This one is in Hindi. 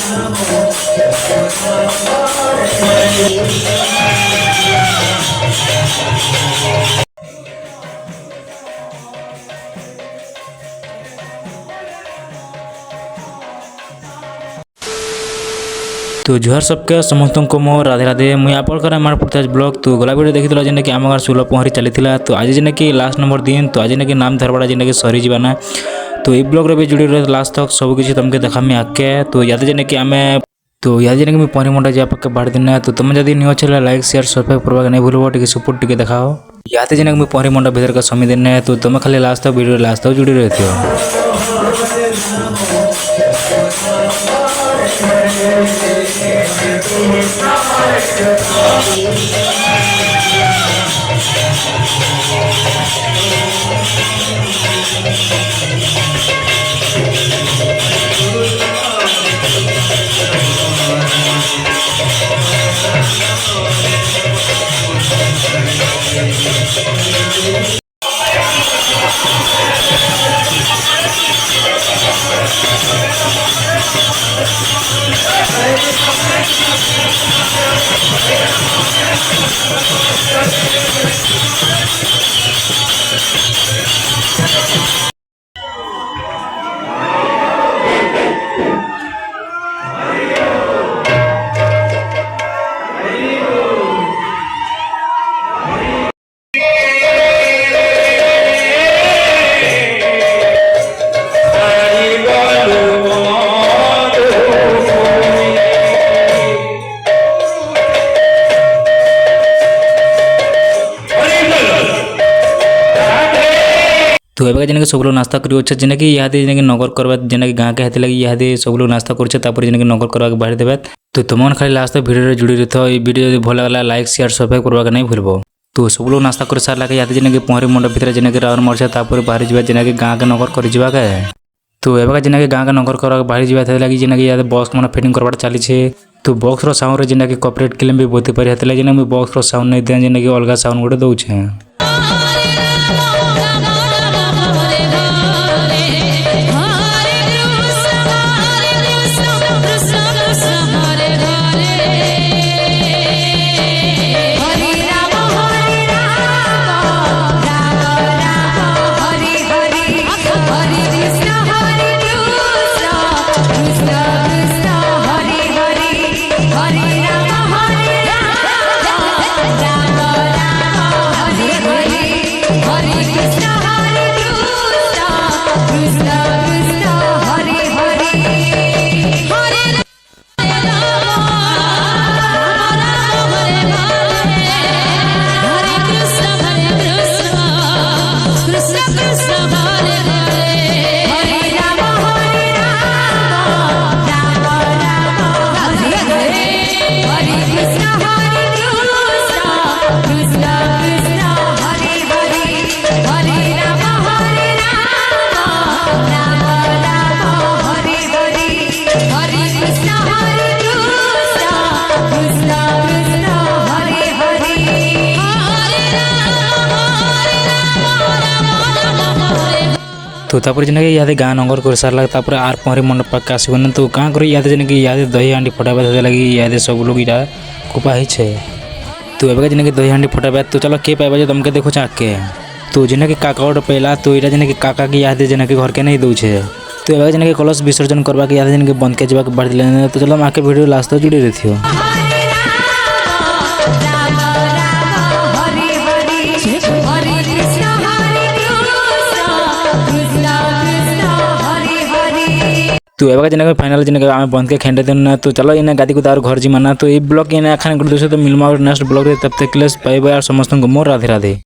तो जुहार सबके समस्त को मो राधे राधे मुझे आप मार पड़ता ब्लॉग तो गला वीडियो देखी जेने कि आम गाँव सुलभ पहरी चली तो आज जेने कि लास्ट नंबर दिन तो आज जेने कि नाम धरवाड़ा जेने कि सरी जाना तो ये ब्लॉग भी जुड़ी रहे लास्ट तक सब किसी तुमके देखा आके तो याद जेने कि आम तो याद जेने कि पहरी मंडा जा पाके बाढ़ दिन तो तुम जब न्यू अच्छे लाइक शेयर सब्सक्राइब करवा नहीं भूलो टे सपोर्ट टे देखाओ याद जेने कि पहरी मंडा भीतर का समय दिन तो तुम खाली लास्ट तक वीडियो लास्ट तक जुड़ी रहती हो। तो एवं जेने सब लोग नास्ता कर जेने कि यहाँ जेने कि नगर करवा जेने कि गाँव के हेतु लगी यहाँ सब लोग नास्ता कर जेने कि नगर करवा बाहर देवे तो तुम खाली लास्ट वीडियो जुड़ी रही थो वीडियो भल लगा लाइक शेयर सब्सक्राइब करवा नहीं भूलो तो सब लोग नास्ता कर सारा के यहाँ जेने कि पहरी मंडप भीतर जेने कि राउंड मरछे बाहर जावा जेने कि गाँव के नगर कर जावा तो एवं जेने कि गाँव के नगर करवा बाहर जावा लगी जेने कि यहाँ बॉक्स मन फिटिंग करवा चली तो बॉक्स रो साउंड जेने कि कॉर्पोरेट क्लेम भी बहुत पारे हेतु जेने कि बॉक्स रो साउंड नहीं दे जेने कि अलग साउंड गोटे दौछे। तो तापर जेने कि यहाँ गाँ नगर कर सारा तापर आर पहरी मंडप पाक आसबन तो गाँ कर यहाँ जेने कि यहाँ दही हांडी फटाबा लगी यहाँ सब लोग इटा कुपा है तो एवं जेने कि दही हांडी फटाबा तो चलो के पाइबा तुमके देखो आके तो जेने कि काका गोटे पहला तो यहाँ जेने कि काका के यहाँ जेने कि घर के नहीं दौचे तो एवं जेने कि कलश विसर्जन करवा के यहाँ जेने कि बंद के जावा बाढ़ दिले तो चलो आके वीडियो लास्ट तक जुड़ी रही थी। तो एवं जेने फाइनल जेने आम बंद के खेंडे देना तो चलो इन्हें गादी को दार घर जी माना तो ये ब्लॉग इन्हें खाने तो मिलमा नेक्स्ट ब्लॉग तब तक बाय बाय और समस्त को मोर राधे राधे।